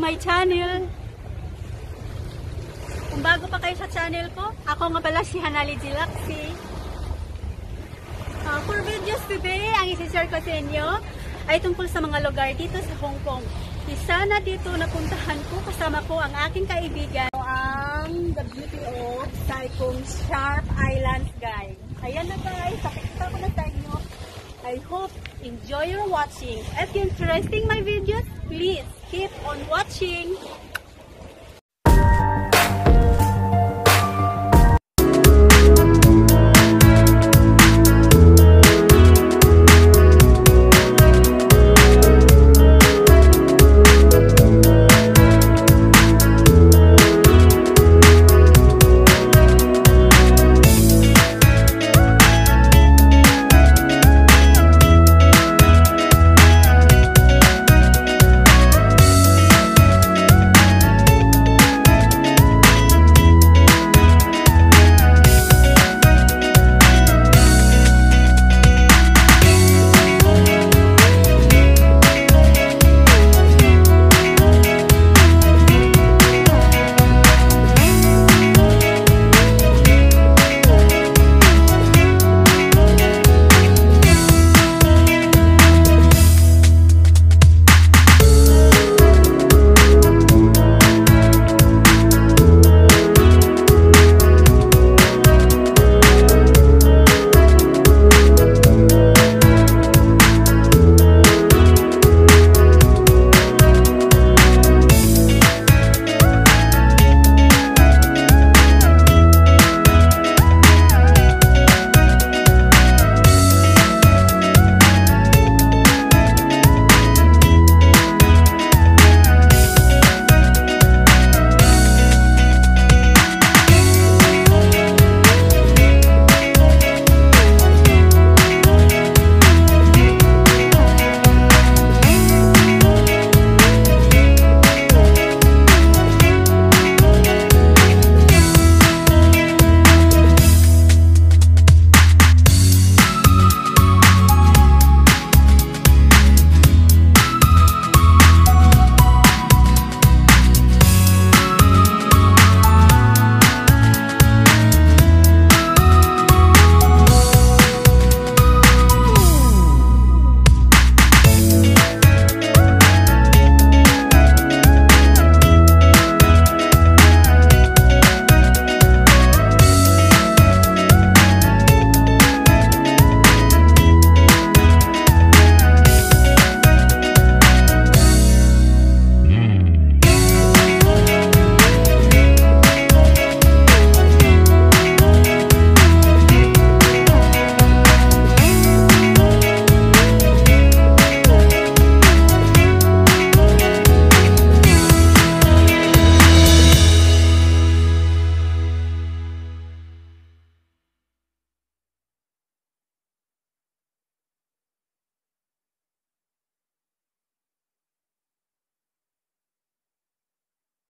my channel. Kung bago pa kayo sa channel ko, ako nga pala si Hanali Jilaksi. For videos today, ang isi-share ko sa inyo ay tungkol sa mga lugar dito sa Hong Kong. Isa na dito napuntahan ko, kasama ko ang aking kaibigan, ang the beauty of Sai Kung Sharp Islands, guys. Ayan na guys, pakita ko na sa inyo. I hope enjoy your watching. If you're interested in my videos, please keep on watching.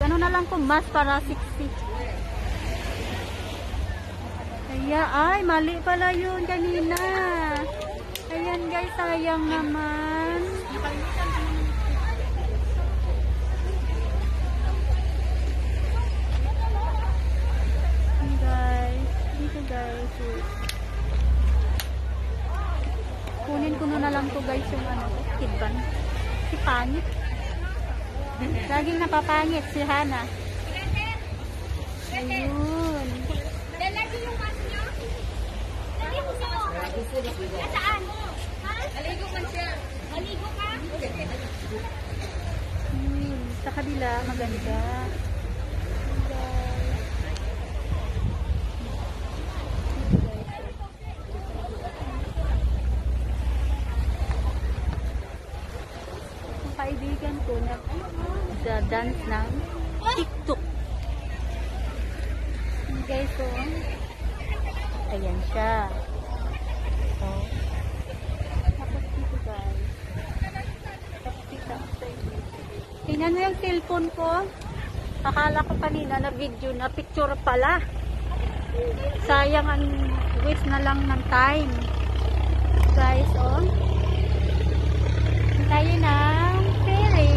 Ano na lang po, mas para 60. Kaya, ay, mali pala yun kanina. Ayan guys, sayang naman. Guys, dito guys. Kunin ko na lang to guys yung ano, kidban. Si pangit. Laging napapangit si Hana. Ayun. Lalaki yung mas nyo? Dali mo siya. Nasaan? Maligo man siya. Maligo ka? Sa kabila, maganda. Ang kaibigan ko na dance ng TikTok. Guys, so, ayan siya. So, tapos dito guys. Tingnan mo yung cellphone ko. Akala ko kanina na video na picture pala. Sayang ang waste na lang ng time. Guys, oh. Tayo ng ferry.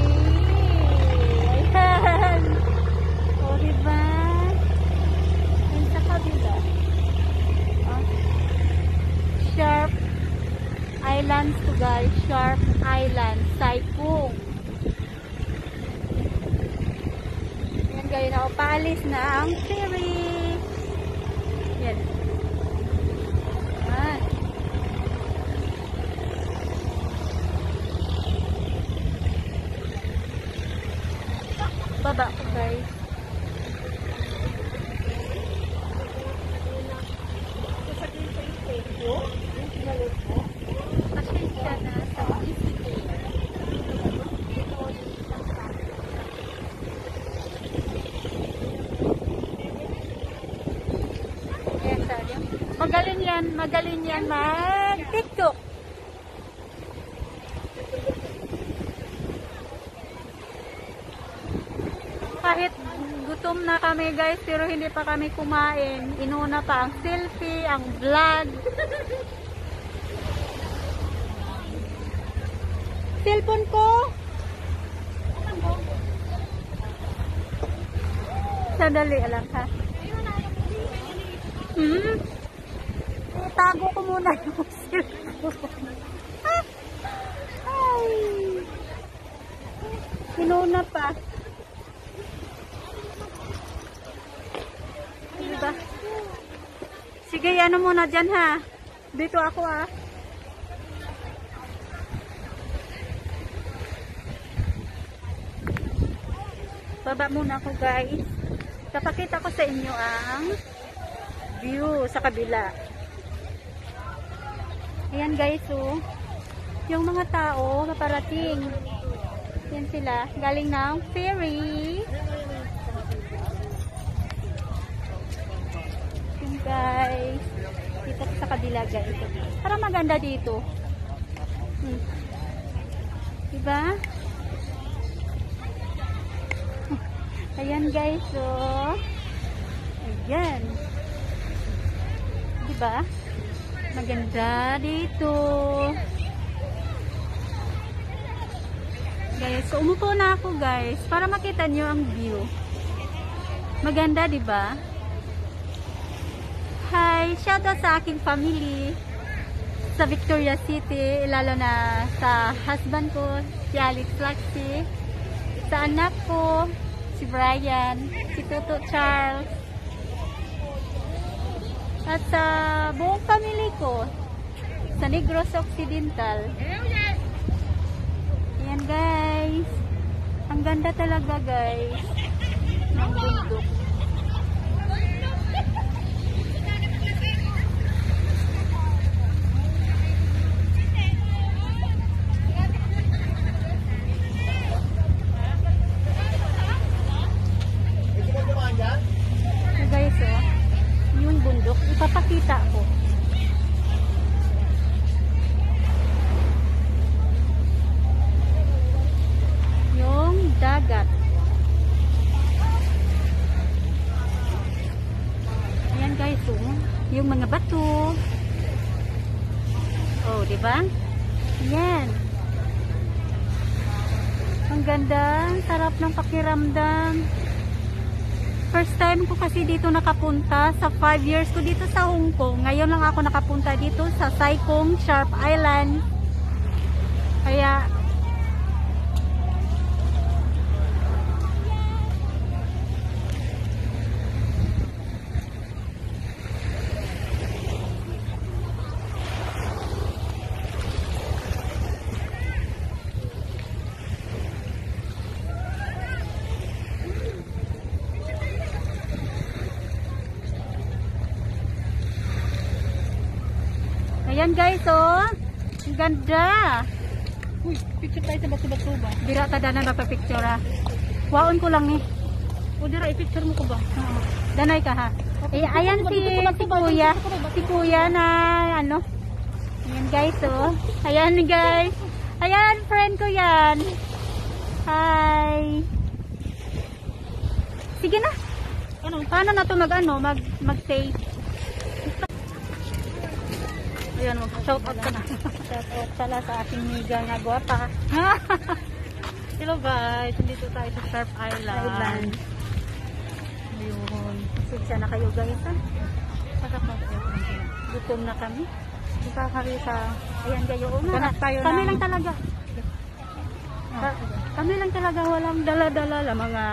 islands to guys. Sharp Island, Saikung. Yan guys, paalis na ang ferry. Yan. Ah. Baba ko guys. Pasensya na sa magaling yan mag-TikTok. Kahit gutom na kami guys, pero hindi pa kami kumain. Inuna pa ang selfie, ang vlog. Cellphone ko. Sandali lang ha. Tago ko muna yung cellphone. Ay. Inuna pa. Diba? Sige, ano muna dyan ha. Dito ako ah. Baba muna ako guys. Kapakita ko sa inyo ang view sa kabila. Ayan guys oh. Yung mga tao paparating. Yan sila. Galing ng ferry. Yan guys. Dito sa kabila guys. Parang maganda dito. Diba? Ayan guys, so ayan. Diba? Maganda dito. Guys, so umupo na ako guys para makita nyo ang view. Maganda, diba? Hi, shoutout sa aking family sa Victoria City, lalo na sa husband ko, si Alex Laxi, sa anak ko, si Brian, si Toto Charles, at sa buong family ko sa Negros Occidental. Ayan guys, ang ganda talaga guys ng bundok. Guys, oh, yung bundok, ipapakita ko. Yung dagat. Ayan guys, oh, yung mga bato. Oh, di ba? Ayan. Ang ganda, sarap ng pakiramdam. First time ko kasi dito nakapunta sa 5 years ko dito sa Hong Kong. Ngayon lang ako nakapunta dito sa Saikung, Sharp Island. Kaya ayan guys, oh. Ang ganda. Uy, picture tayo sa bato-bato ba? Dira ta danan mapapicture ha. Waon ko lang ni. O dira i-picture mo ko ba? Danay ka ha. Okay. Ayan si kuya na ano. Ayan guys, oh. Ayan guys. Ayan, friend ko yan. Hi. Sige na. Ano? Paano na to mag-save? Ayan, mag-shoutout ka na. Shoutout pala sa aking miga nga guwapa. Hello guys, dito tayo sa Sharp Island. Ayun. Pasensya na kayo guys ha. Gutom na kami. Ipakakita. Ayan kayo. Hanap tayo Kami ng- lang talaga. Kami lang talaga walang dala-dala lang mga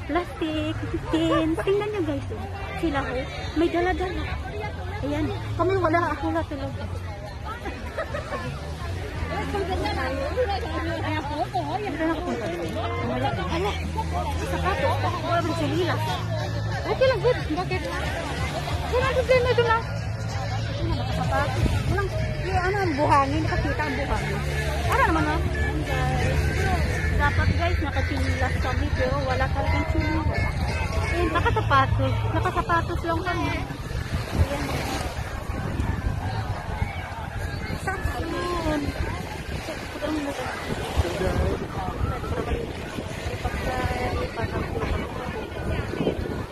plastic, tin. Tingnan nyo guys. Oh. Sila oh. May dala-dala. Ayan. Kami wala. Ako wala talaga. Ayan po. Ayan na ako. Wala. Hala. Sapato. Wala bang sililas. Okay lang. Good. Bakit? Walang problema ito lang. Sapato. Walang. Ano ang buhangin? Nakakita ang buhangin. Ano naman ha? Dapat guys, nakachinilas kami pero wala talagang chinilas. Eh, nakasapatos. Nakasapatos lang kami. Ayan. Saksun. Putang mo ito.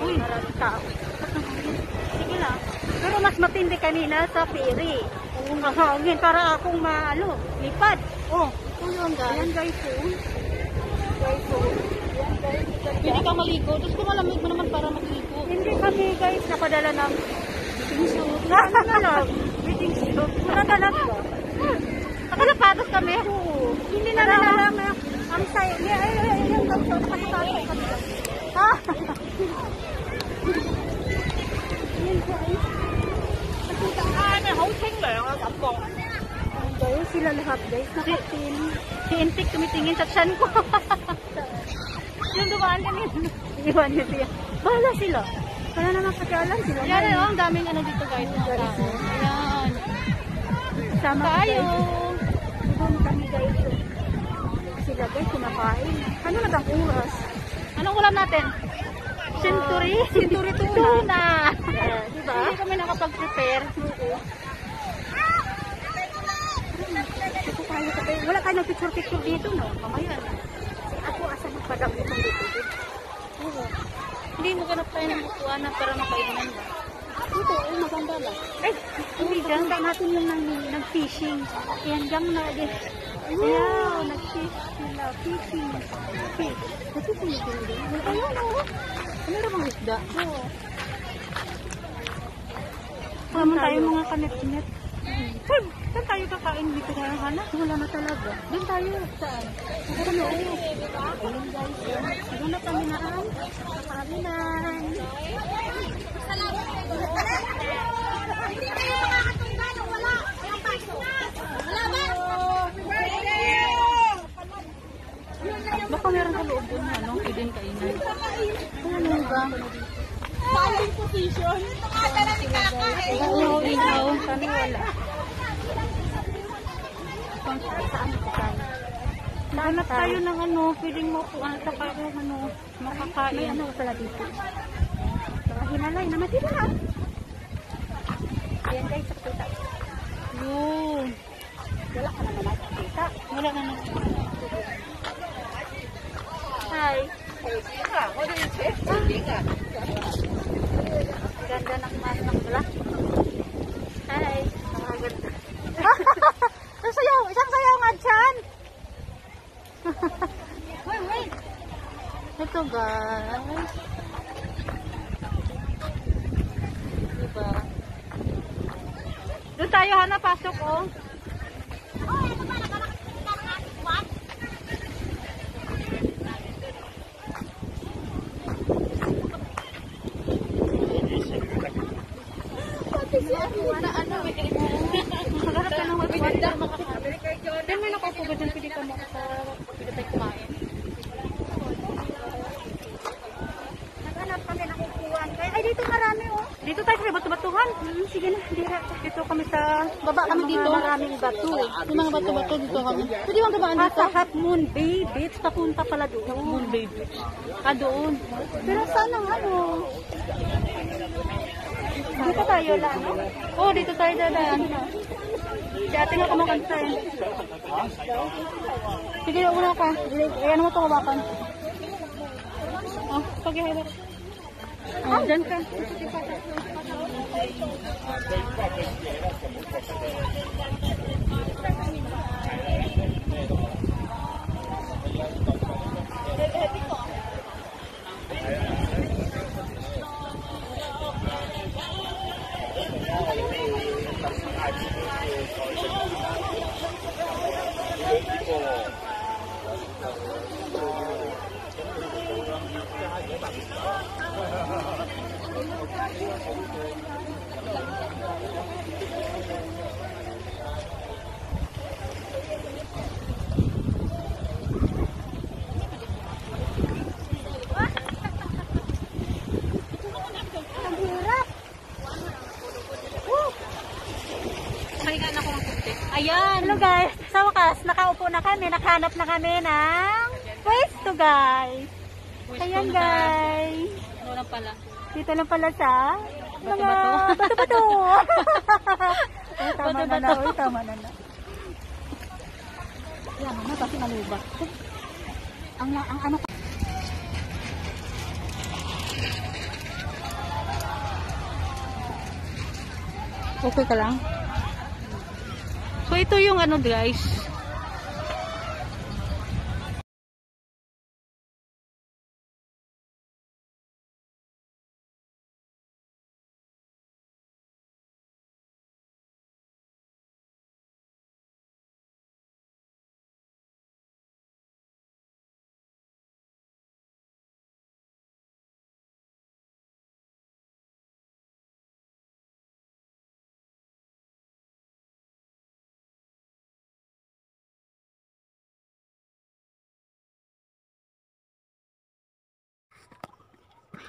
Uy, maraming tao. Sige lang. Pero mas matindi kanina sa ferry. Ang hangin para akong lipad. Oh, ito yun guys. Ayan guys oh. Guys oh. Ayan guys. Pwede ka maligo. Tapos kung malamig mo naman para magligo. Hindi kami guys napadala ng bathing suit. Ano na lang? Bathing suit. Wala talaga. Nakalapatos kami. Oo. Hindi na lang ang sayo. Yung ganito. Nakalapatos kami. Ha? Ayan guys. Guys, sila lahat guys. Nakatin. Si Intik tumitingin sa tiyan ko. Yung dumaan kanina. Iwan niya siya. Bahala sila. Kaya naman kagalan sila. Yan, ang daming ano dito guys. Ayan. Sama Tayo. Doon kami guys. Sila guys, kumakain. Ano na bang oras? Anong ulam natin? Century? Century tuna. Tuna. Diba? Hindi kami nakapag-prepare. Ito tayo kasi. Wala tayo nag-picture-picture dito, no? Mamaya na. Ako asa magpadang itong dito. Oo. Hindi mo ganap tayo ng bukuanan para makainan ba? Ito, maganda ba? Ay, hindi dyan. Natin yung nag-fishing. Ayan, dyan na. Ayan, nag-fish sila. Fishing. Fish. Nag-fishing din. Ayun, oh. Ano na bang isda? Oo. Naman tayo mga kanet-net. Saan tayo kakain dito na Hana? Wala na talaga. Doon tayo. Saan? Ano? Ayun guys. Doon na kami na ang kakaminan. Hindi kayo makakatungga nung wala. Walang pasok. Wala ba? Baka meron sa loob doon ano, pwedeng kainan. Ano ba? Bonding position. Ito nga talaga kakain. Ikaw. Kami wala. Saan ko tayo? Hanap tayo ng ano, pwedeng maupuan sa parang ano, May makakain. ano pala dito? Mga hinalay naman dito na. Ayan guys, sakita. Yun. Wala ka naman nakakita. Wala na naman. Hi. Ganda ng mas ng black. Hi. Ganda. Sasayaw. Isang sayaw nga dyan. Wait. Ito guys. Diba? Doon tayo Hana, pasok oh. Oh, ito ba? Nakakakita ng ating what? Na ano eh. Magharap ka ng website. Then may nakapugod dyan, pwede ka makasarap. Pwede tayo kumain. Naghanap kami ng upuan. Ay, dito marami oh. Dito tayo sa bato-batuhan. Sige na, dira. Dito kami sa baba kami dito. Maraming bato. Yung mga bato-bato dito kami. Pwede bang gabaan dito? Sa Half Moon Bay Beach, papunta pala doon. Moon baby. Doon. Pero saan ang ano? Dito tayo lang, no? Oh, dito tayo dadaan. Si ate nga kumakanta eh. Sige, una ka. Ayan mo ito kabakan. Oh, pag-ihirap. Oh, dyan ka. Ayan. Hello guys. Sa wakas, nakaupo na kami. Nakahanap na kami ng pwesto guys. Ayan guys. Ano lang pala. Dito lang pala sa Bato-bato. Bato-bato. Ay, tama na na. Uy, tama na na. Yan, ano kasi maluba. Ang ano. Okay ka lang? So, ito yung ano guys.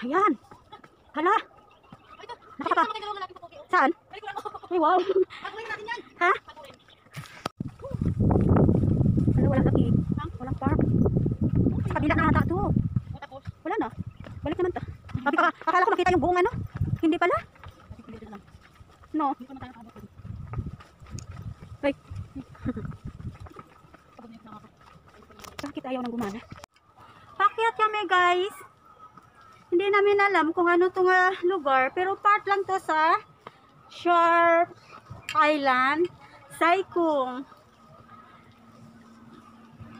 Ayan. Hala. Saan? Ay, wow. Ha? Hala, walang laki. Walang park. Kabila na ata ito. Wala na. Balik naman ta. Akala ko makita yung buong ano. Hindi pala. No. Ay. Bakit ayaw nang gumana? Pakyat kami guys. Hindi namin alam kung ano itong lugar. Pero part lang to sa Sharp Island, Saikung.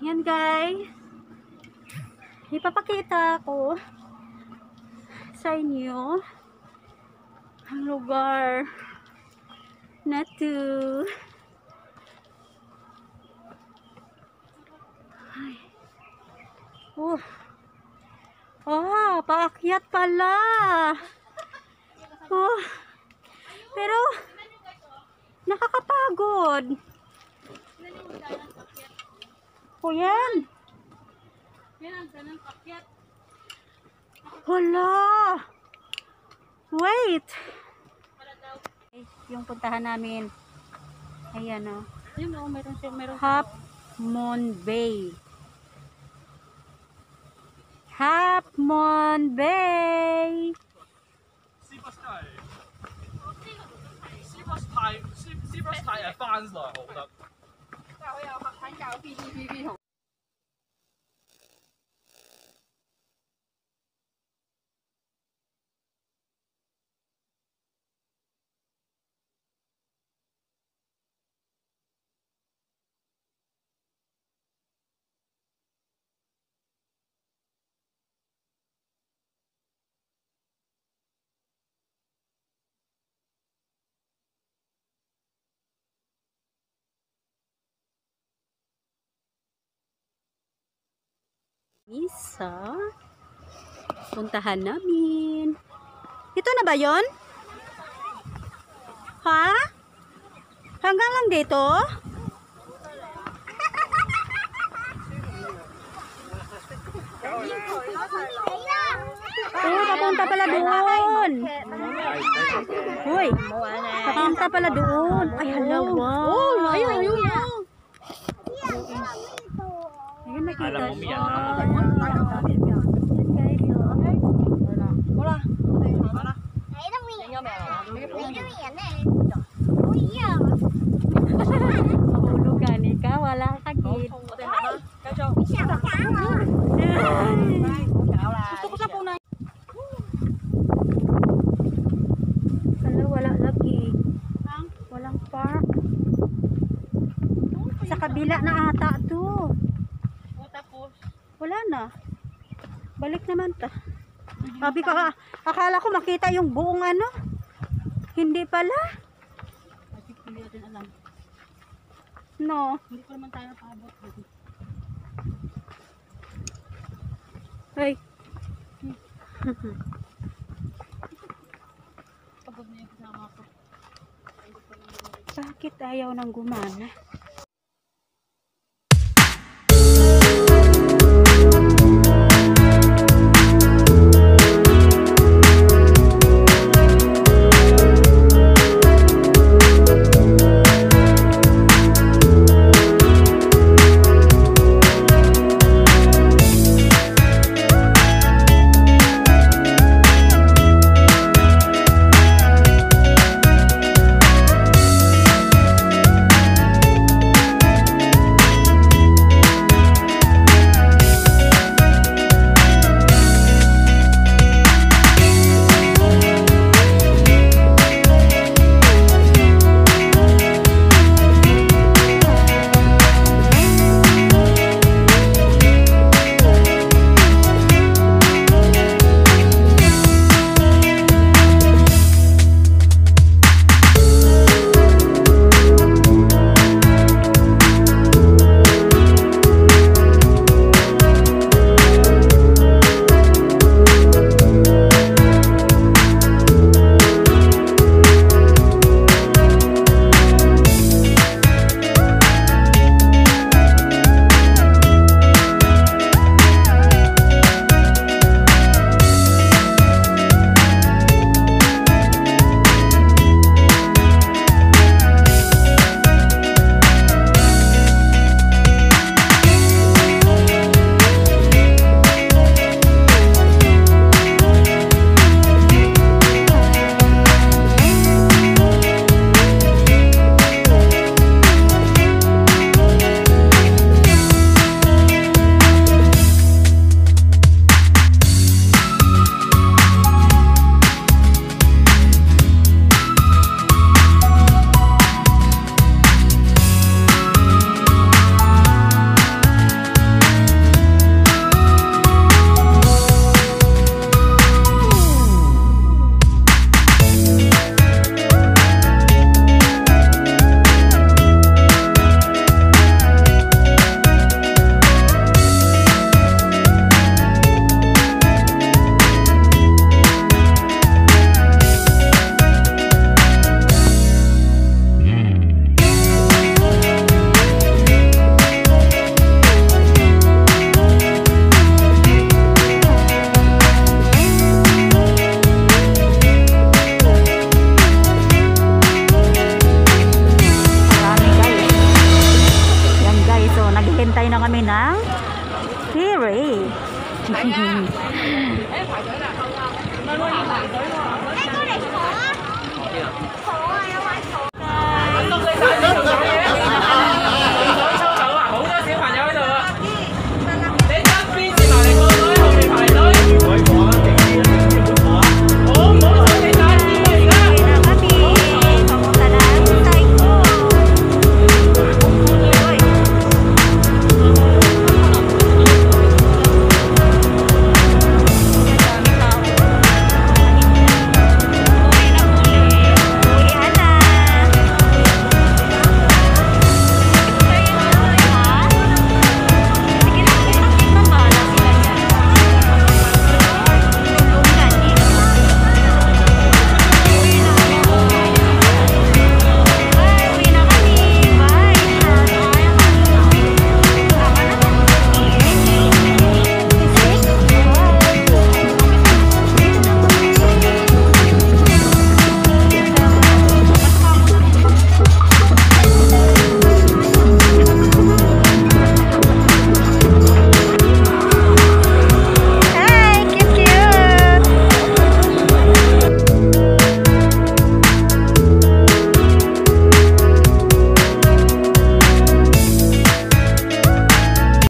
Yan guys. Ipapakita ko sa inyo ang lugar na to. Ay. Oh. Oh, paakyat pala. Oh. Pero nakakapagod. Oh, yan. Hala. Wait. Yung puntahan namin. Ayan o. Ayun o, meron. Half Moon Bay. Half Moon Bay. 西北太係翻嚟，我覺得。Isa. Puntahan namin. Ito na ba yon? Ha? Hanggang lang dito? Oh, papunta pala doon. Hoy, papunta pala doon. Ay, hala, wow. Oh, ayun. Ayun, nakita siya. Mahulugan ka, wala ka gid. Gusto ko sa punay. Hala, wala lagi. Walang park. Sa kabila na ata to. Tapos, Wala na. Balik naman ta. Sabi ko, akala ko makita yung buong ano. Hindi pala. hindi natin alam. No. Hindi ko naman tayo paabot. Ay. Pagod na yung kasama ko. Bakit ayaw nang gumana?